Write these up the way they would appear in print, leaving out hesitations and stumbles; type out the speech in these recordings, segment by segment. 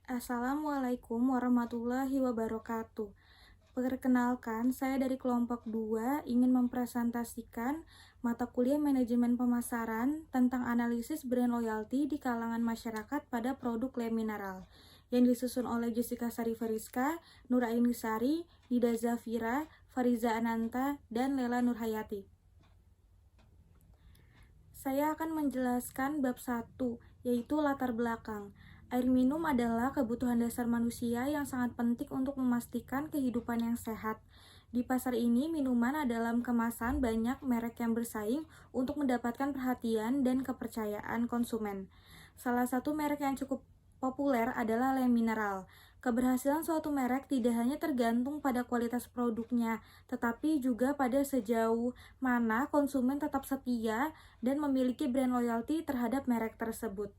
Assalamualaikum warahmatullahi wabarakatuh. Perkenalkan, saya dari kelompok 2 ingin mempresentasikan mata kuliah manajemen pemasaran tentang analisis brand loyalty di kalangan masyarakat pada produk Le Mineral yang disusun oleh Jessica Sari Fariska, Nuraini Sari, Nida Zafira, Fariza Ananta, dan Lela Nurhayati. Saya akan menjelaskan bab 1, yaitu latar belakang. Air minum adalah kebutuhan dasar manusia yang sangat penting untuk memastikan kehidupan yang sehat. Di pasar ini, minuman dalam kemasan banyak merek yang bersaing untuk mendapatkan perhatian dan kepercayaan konsumen. Salah satu merek yang cukup populer adalah Le Mineral. Keberhasilan suatu merek tidak hanya tergantung pada kualitas produknya, tetapi juga pada sejauh mana konsumen tetap setia dan memiliki brand loyalty terhadap merek tersebut.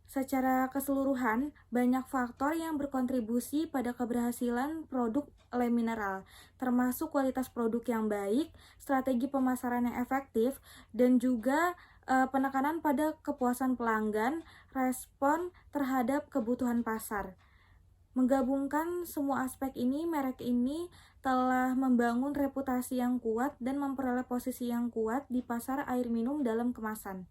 Secara keseluruhan, banyak faktor yang berkontribusi pada keberhasilan produk Le Mineral, termasuk kualitas produk yang baik, strategi pemasaran yang efektif, dan juga penekanan pada kepuasan pelanggan, respon terhadap kebutuhan pasar. Menggabungkan semua aspek ini, merek ini telah membangun reputasi yang kuat dan memperoleh posisi yang kuat di pasar air minum dalam kemasan.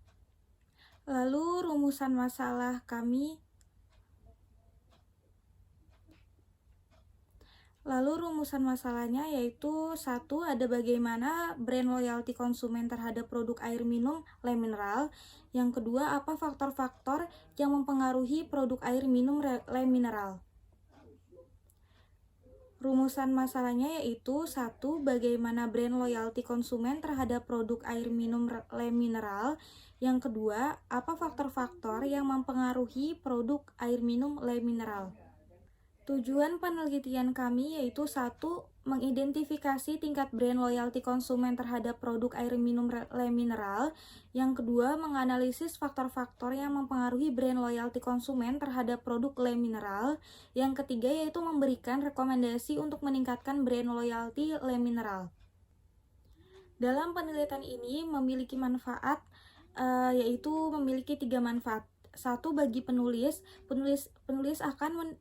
Lalu rumusan masalah kami. Rumusan masalahnya yaitu 1. Ada bagaimana brand loyalty konsumen terhadap produk air minum Le Mineral. Yang kedua, apa faktor-faktor yang mempengaruhi produk air minum Le Mineral. Rumusan masalahnya yaitu 1. Bagaimana brand loyalty konsumen terhadap produk air minum Le Mineral. Yang kedua, apa faktor-faktor yang mempengaruhi produk air minum Le Mineral. Tujuan penelitian kami yaitu 1. Mengidentifikasi tingkat brand loyalty konsumen terhadap produk air minum Le Mineral. Yang kedua, menganalisis faktor-faktor yang mempengaruhi brand loyalty konsumen terhadap produk Le Mineral. Yang ketiga yaitu memberikan rekomendasi untuk meningkatkan brand loyalty Le Mineral. Dalam penelitian ini memiliki manfaat, yaitu memiliki 3 manfaat. 1. Bagi penulis akan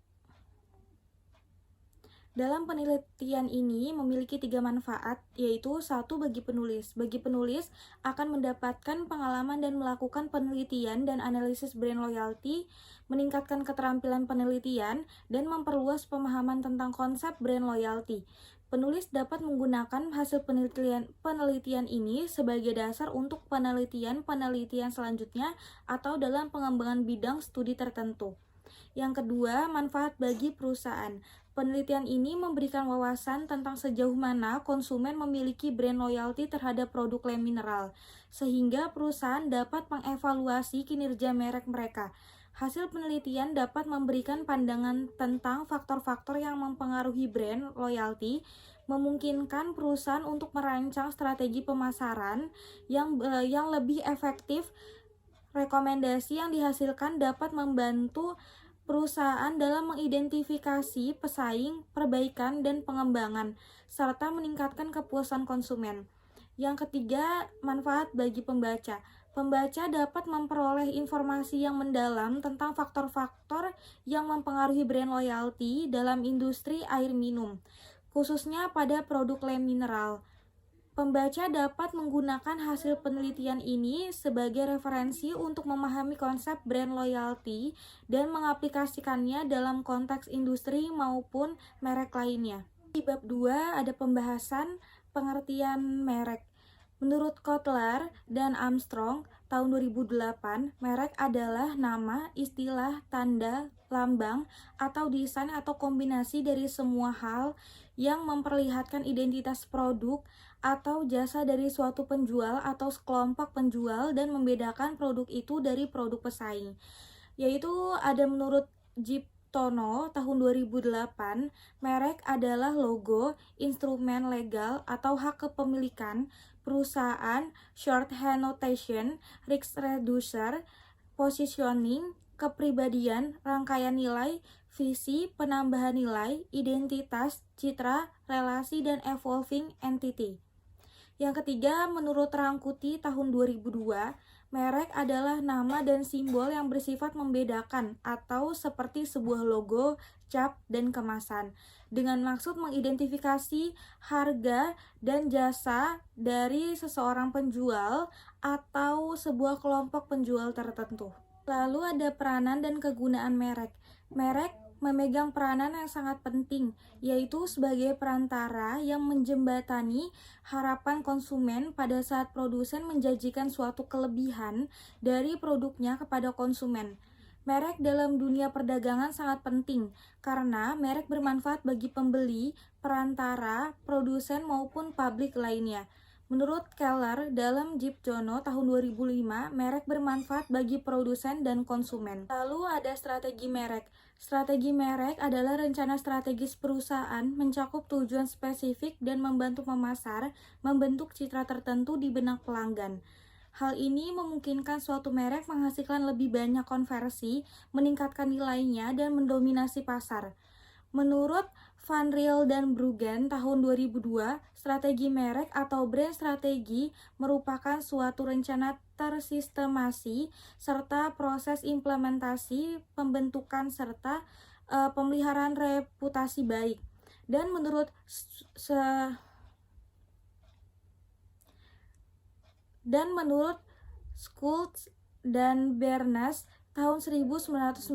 Dalam penelitian ini memiliki 3 manfaat, yaitu 1. Bagi penulis. Bagi penulis akan mendapatkan pengalaman dan melakukan penelitian dan analisis brand loyalty, meningkatkan keterampilan penelitian, dan memperluas pemahaman tentang konsep brand loyalty. Penulis dapat menggunakan hasil penelitian ini sebagai dasar untuk penelitian selanjutnya atau dalam pengembangan bidang studi tertentu. Yang kedua, manfaat bagi perusahaan. Penelitian ini memberikan wawasan tentang sejauh mana konsumen memiliki brand loyalty terhadap produk Le Mineral, sehingga perusahaan dapat mengevaluasi kinerja merek mereka. Hasil penelitian dapat memberikan pandangan tentang faktor-faktor yang mempengaruhi brand loyalty, memungkinkan perusahaan untuk merancang strategi pemasaran yang lebih efektif. Rekomendasi yang dihasilkan dapat membantu perusahaan dalam mengidentifikasi pesaing, perbaikan, dan pengembangan, serta meningkatkan kepuasan konsumen. Yang ketiga, manfaat bagi pembaca. Pembaca dapat memperoleh informasi yang mendalam tentang faktor-faktor yang mempengaruhi brand loyalty dalam industri air minum, khususnya pada produk Le Mineral. Pembaca dapat menggunakan hasil penelitian ini sebagai referensi untuk memahami konsep brand loyalty dan mengaplikasikannya dalam konteks industri maupun merek lainnya. Di bab 2 ada pembahasan pengertian merek. Menurut Kotler dan Armstrong tahun 2008, merek adalah nama, istilah, tanda, lambang, atau desain atau kombinasi dari semua hal yang memperlihatkan identitas produk atau jasa dari suatu penjual atau sekelompok penjual dan membedakan produk itu dari produk pesaing. Yaitu ada menurut Jeep Tono tahun 2008, merek adalah logo, instrumen legal atau hak kepemilikan, perusahaan, shorthand notation, risk reducer, positioning, kepribadian, rangkaian nilai, visi, penambahan nilai, identitas, citra, relasi, dan evolving entity. Yang ketiga, menurut Rangkuti tahun 2002, Merek adalah nama dan simbol yang bersifat membedakan atau seperti sebuah logo, cap, dan kemasan dengan maksud mengidentifikasi harga dan jasa dari seseorang penjual atau sebuah kelompok penjual tertentu. Lalu ada peranan dan kegunaan merek. Merek memegang peranan yang sangat penting, yaitu sebagai perantara yang menjembatani harapan konsumen pada saat produsen menjanjikan suatu kelebihan dari produknya kepada konsumen. Merek dalam dunia perdagangan sangat penting karena merek bermanfaat bagi pembeli, perantara, produsen maupun publik lainnya. Menurut Keller, dalam Jeep Jono tahun 2005, merek bermanfaat bagi produsen dan konsumen. Lalu ada strategi merek. Strategi merek adalah rencana strategis perusahaan mencakup tujuan spesifik dan membantu memasar, membentuk citra tertentu di benak pelanggan. Hal ini memungkinkan suatu merek menghasilkan lebih banyak konversi, meningkatkan nilainya, dan mendominasi pasar. Menurut Van Riel dan Bruggen tahun 2002, strategi merek atau brand strategi merupakan suatu rencana tersistemasi serta proses implementasi, pembentukan serta pemeliharaan reputasi baik. Dan menurut Schultz dan Bernas tahun 1999,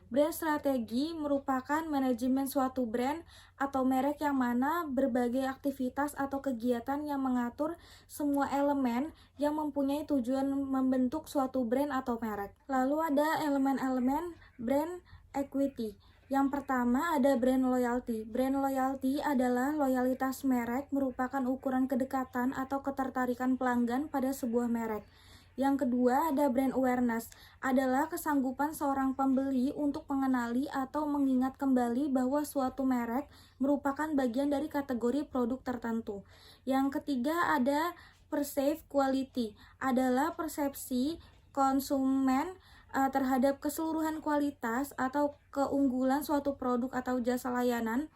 brand strategi merupakan manajemen suatu brand atau merek yang mana berbagai aktivitas atau kegiatan yang mengatur semua elemen yang mempunyai tujuan membentuk suatu brand atau merek. Lalu ada elemen-elemen brand equity. Yang pertama ada brand loyalty. Brand loyalty adalah loyalitas merek, merupakan ukuran kedekatan atau ketertarikan pelanggan pada sebuah merek. Yang kedua ada brand awareness, adalah kesanggupan seorang pembeli untuk mengenali atau mengingat kembali bahwa suatu merek merupakan bagian dari kategori produk tertentu. Yang ketiga ada perceived quality, adalah persepsi konsumen terhadap keseluruhan kualitas atau keunggulan suatu produk atau jasa layanan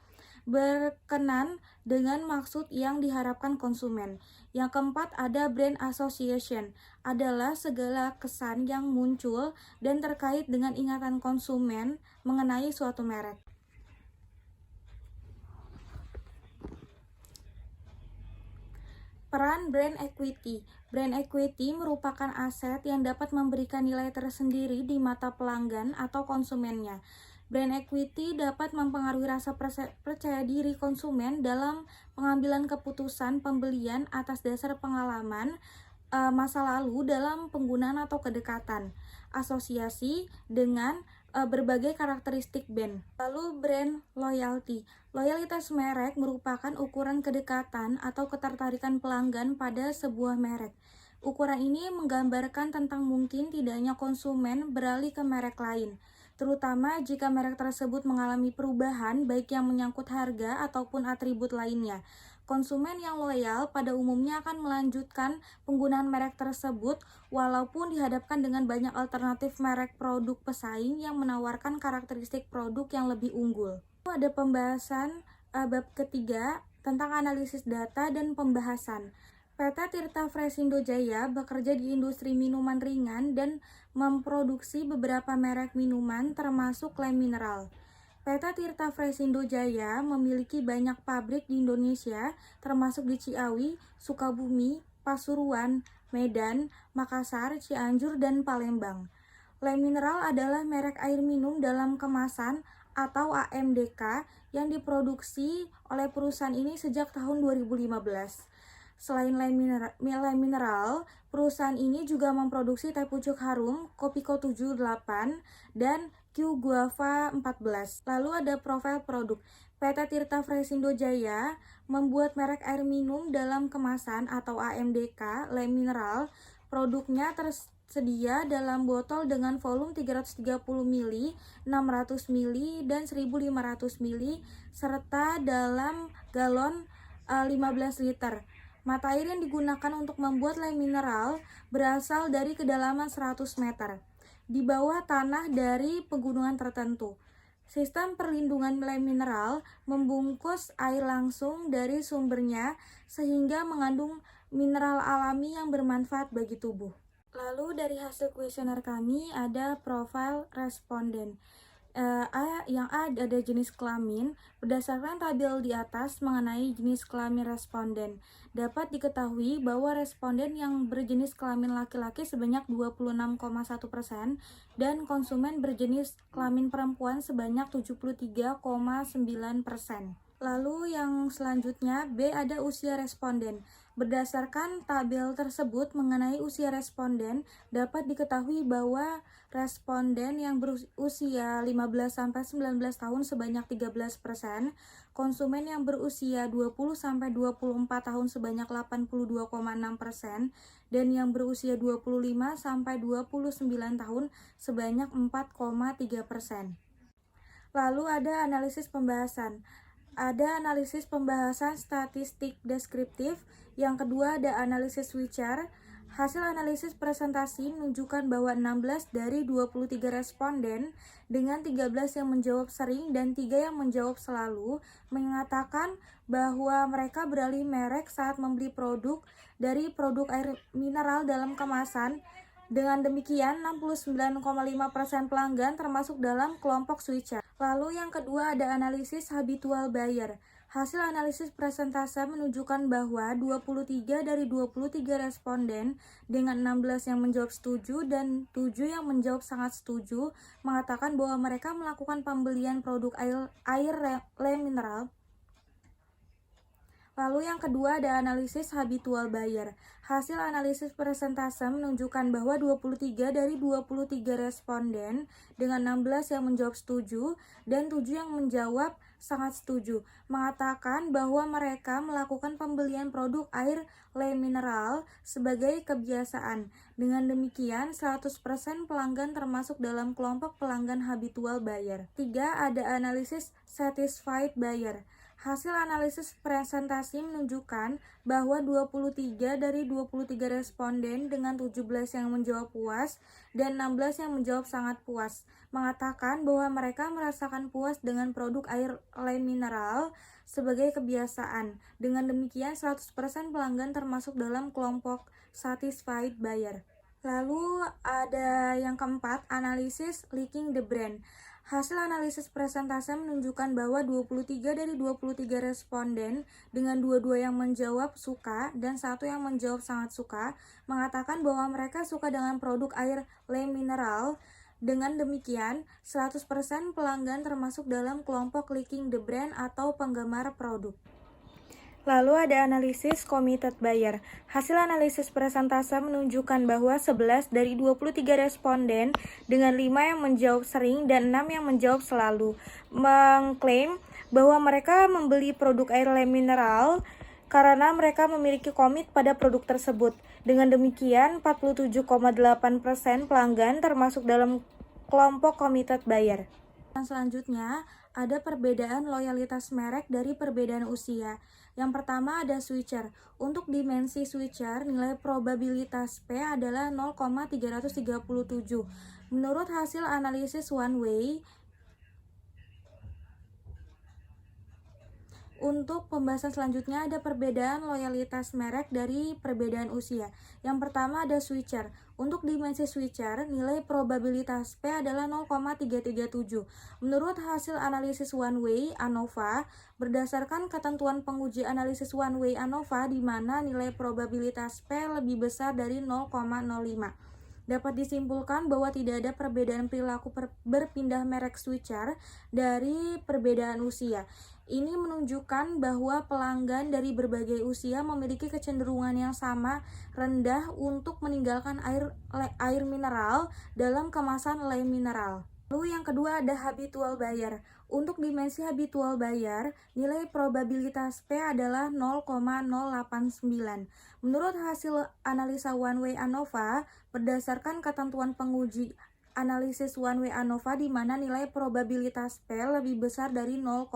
berkenan dengan maksud yang diharapkan konsumen. Yang keempat ada brand association, adalah segala kesan yang muncul dan terkait dengan ingatan konsumen mengenai suatu merek. Peran brand equity. Brand equity merupakan aset yang dapat memberikan nilai tersendiri di mata pelanggan atau konsumennya. Brand equity dapat mempengaruhi rasa percaya diri konsumen dalam pengambilan keputusan pembelian atas dasar pengalaman masa lalu dalam penggunaan atau kedekatan, asosiasi dengan berbagai karakteristik brand. Lalu brand loyalty. Loyalitas merek merupakan ukuran kedekatan atau ketertarikan pelanggan pada sebuah merek. Ukuran ini menggambarkan tentang mungkin tidaknya konsumen beralih ke merek lain, terutama jika merek tersebut mengalami perubahan baik yang menyangkut harga ataupun atribut lainnya. Konsumen yang loyal pada umumnya akan melanjutkan penggunaan merek tersebut walaupun dihadapkan dengan banyak alternatif merek produk pesaing yang menawarkan karakteristik produk yang lebih unggul. Ada pembahasan bab ketiga tentang analisis data dan pembahasan. PT Tirta Fresindo Jaya bekerja di industri minuman ringan dan memproduksi beberapa merek minuman termasuk lem mineral. PT Tirta Fresindo Jaya memiliki banyak pabrik di Indonesia, termasuk di Ciawi, Sukabumi, Pasuruan, Medan, Makassar, Cianjur, dan Palembang. Lem mineral adalah merek air minum dalam kemasan atau AMDK yang diproduksi oleh perusahaan ini sejak tahun 2015. Selain lem mineral, perusahaan ini juga memproduksi teh pucuk harum, Kopiko 78, dan Q Guava 14. Lalu ada profil produk. PT Tirta Fresindo Jaya membuat merek air minum dalam kemasan atau AMDK lem mineral. Produknya tersedia dalam botol dengan volume 330 ml, 600 ml, dan 1500 ml, serta dalam galon 15 liter. Mata air yang digunakan untuk membuat lem mineral berasal dari kedalaman 100 meter di bawah tanah dari pegunungan tertentu. Sistem perlindungan lem mineral membungkus air langsung dari sumbernya sehingga mengandung mineral alami yang bermanfaat bagi tubuh. Lalu dari hasil kuesioner kami ada profil responden. Yang A ada jenis kelamin. Berdasarkan tabel di atas mengenai jenis kelamin responden, dapat diketahui bahwa responden yang berjenis kelamin laki-laki sebanyak 26,1% dan konsumen berjenis kelamin perempuan sebanyak 73,9%. Lalu yang selanjutnya B ada usia responden. Berdasarkan tabel tersebut mengenai usia responden, dapat diketahui bahwa responden yang berusia 15-19 tahun sebanyak 13%, konsumen yang berusia 20-24 tahun sebanyak 82,6%, dan yang berusia 25-29 tahun sebanyak 4,3%. Lalu ada analisis pembahasan. Ada analisis pembahasan statistik deskriptif. Yang kedua ada analisis switcher. Hasil analisis presentasi menunjukkan bahwa 16 dari 23 responden dengan 13 yang menjawab sering dan 3 yang menjawab selalu mengatakan bahwa mereka beralih merek saat membeli produk dari produk air mineral dalam kemasan. Dengan demikian, 69,5% pelanggan termasuk dalam kelompok switcher. Lalu yang kedua ada analisis habitual buyer. Hasil analisis presentase menunjukkan bahwa 23 dari 23 responden dengan 16 yang menjawab setuju dan 7 yang menjawab sangat setuju mengatakan bahwa mereka melakukan pembelian produk air le mineral. Lalu yang kedua ada analisis habitual buyer. Hasil analisis presentase menunjukkan bahwa 23 dari 23 responden dengan 16 yang menjawab setuju dan 7 yang menjawab sangat setuju mengatakan bahwa mereka melakukan pembelian produk air le mineral sebagai kebiasaan. Dengan demikian 100% pelanggan termasuk dalam kelompok pelanggan habitual buyer. 3 ada analisis satisfied buyer. Hasil analisis presentasi menunjukkan bahwa 23 dari 23 responden dengan 17 yang menjawab puas dan 16 yang menjawab sangat puas mengatakan bahwa mereka merasakan puas dengan produk air le mineral sebagai kebiasaan. Dengan demikian 100% pelanggan termasuk dalam kelompok satisfied buyer. Lalu ada yang keempat, analisis leaking the brand. Hasil analisis presentase menunjukkan bahwa 23 dari 23 responden dengan 22 yang menjawab suka dan 1 yang menjawab sangat suka mengatakan bahwa mereka suka dengan produk air le mineral. Dengan demikian, 100% pelanggan termasuk dalam kelompok leaking the brand atau penggemar produk. Lalu ada analisis committed buyer. Hasil analisis presentase menunjukkan bahwa 11 dari 23 responden dengan 5 yang menjawab sering dan 6 yang menjawab selalu mengklaim bahwa mereka membeli produk air le mineral karena mereka memiliki komit pada produk tersebut. Dengan demikian, 47,8% pelanggan termasuk dalam kelompok committed buyer. Dan selanjutnya, ada perbedaan loyalitas merek dari perbedaan usia. Yang pertama ada switcher. Untuk dimensi switcher, nilai probabilitas P adalah 0,337. Menurut hasil analisis one way, untuk pembahasan selanjutnya ada perbedaan loyalitas merek dari perbedaan usia. Yang pertama ada switcher. Untuk dimensi switcher, nilai probabilitas P adalah 0,337. Menurut hasil analisis one way ANOVA, berdasarkan ketentuan penguji analisis one way ANOVA di mana nilai probabilitas P lebih besar dari 0,05. Dapat disimpulkan bahwa tidak ada perbedaan perilaku berpindah merek switcher dari perbedaan usia. Ini menunjukkan bahwa pelanggan dari berbagai usia memiliki kecenderungan yang sama rendah untuk meninggalkan air mineral dalam kemasan le mineral. Lalu yang kedua ada habitual buyer. Untuk dimensi habitual buyer, nilai probabilitas P adalah 0,089. Menurut hasil analisa one way ANOVA, berdasarkan ketentuan penguji analisis one way ANOVA di mana nilai probabilitas P lebih besar dari 0,05.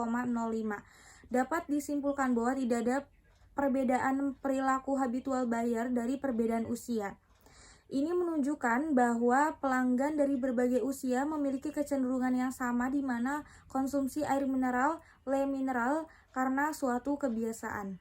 Dapat disimpulkan bahwa tidak ada perbedaan perilaku habitual buyer dari perbedaan usia. Ini menunjukkan bahwa pelanggan dari berbagai usia memiliki kecenderungan yang sama di mana konsumsi air mineral le mineral karena suatu kebiasaan.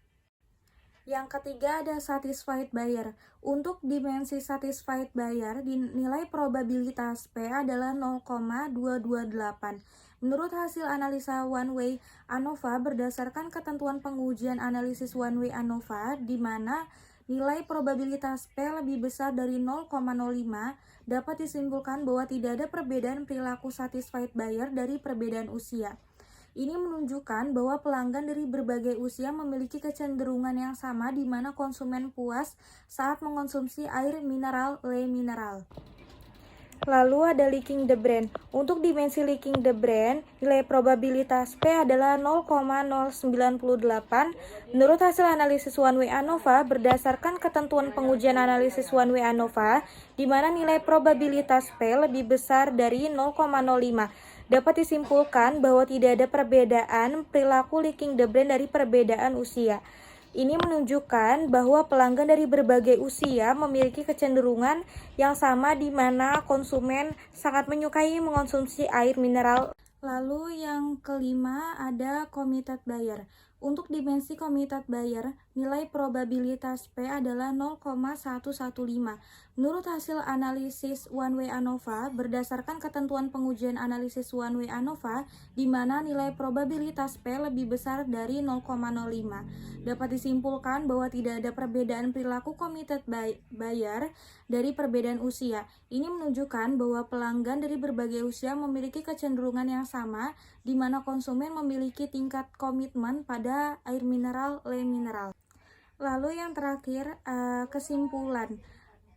Yang ketiga ada satisfied buyer. Untuk dimensi satisfied buyer, nilai probabilitas P adalah 0,228. Menurut hasil analisa one way ANOVA berdasarkan ketentuan pengujian analisis one way ANOVA, di mana nilai probabilitas P lebih besar dari 0,05, dapat disimpulkan bahwa tidak ada perbedaan perilaku satisfied buyer dari perbedaan usia. Ini menunjukkan bahwa pelanggan dari berbagai usia memiliki kecenderungan yang sama di mana konsumen puas saat mengkonsumsi air mineral Le Mineral. Lalu ada leaking the brand. Untuk dimensi leaking the brand, nilai probabilitas P adalah 0,098. Menurut hasil analisis one way ANOVA berdasarkan ketentuan pengujian analisis one way ANOVA, di mana nilai probabilitas P lebih besar dari 0,05. Dapat disimpulkan bahwa tidak ada perbedaan perilaku leaking the brand dari perbedaan usia. Ini menunjukkan bahwa pelanggan dari berbagai usia memiliki kecenderungan yang sama di mana konsumen sangat menyukai mengonsumsi air mineral. Lalu yang kelima ada committed buyer. Untuk dimensi committed buyer, nilai probabilitas P adalah 0,115. Menurut hasil analisis one way ANOVA berdasarkan ketentuan pengujian analisis one way ANOVA, di mana nilai probabilitas P lebih besar dari 0,05. Dapat disimpulkan bahwa tidak ada perbedaan perilaku committed buyer dari perbedaan usia. Ini menunjukkan bahwa pelanggan dari berbagai usia memiliki kecenderungan yang sama, di mana konsumen memiliki tingkat komitmen pada air mineral Le Mineral. Lalu yang terakhir, kesimpulan.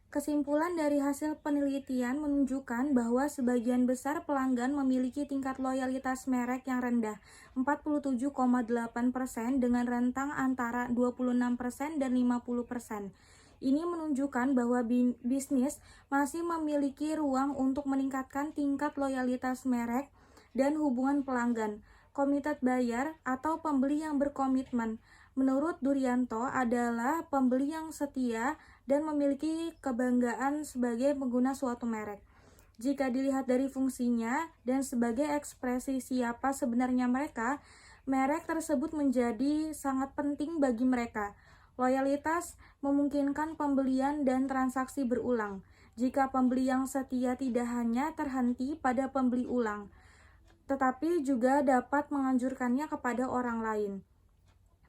Kesimpulan dari hasil penelitian menunjukkan bahwa sebagian besar pelanggan memiliki tingkat loyalitas merek yang rendah, 47,8% dengan rentang antara 26% dan 50%. Ini menunjukkan bahwa bisnis masih memiliki ruang untuk meningkatkan tingkat loyalitas merek dan hubungan pelanggan. Committed buyer atau pembeli yang berkomitmen, menurut Durianto, adalah pembeli yang setia dan memiliki kebanggaan sebagai pengguna suatu merek. Jika dilihat dari fungsinya dan sebagai ekspresi siapa sebenarnya mereka, merek tersebut menjadi sangat penting bagi mereka. Loyalitas memungkinkan pembelian dan transaksi berulang. Jika pembeli yang setia tidak hanya terhenti pada pembeli ulang, tetapi juga dapat menganjurkannya kepada orang lain.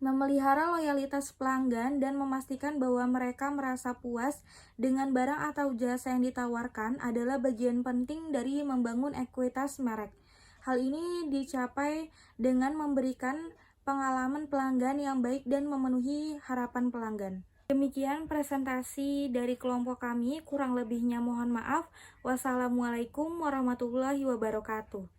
Memelihara loyalitas pelanggan dan memastikan bahwa mereka merasa puas dengan barang atau jasa yang ditawarkan adalah bagian penting dari membangun ekuitas merek. Hal ini dicapai dengan memberikan pengalaman pelanggan yang baik dan memenuhi harapan pelanggan. Demikian presentasi dari kelompok kami, kurang lebihnya mohon maaf. Wassalamualaikum warahmatullahi wabarakatuh.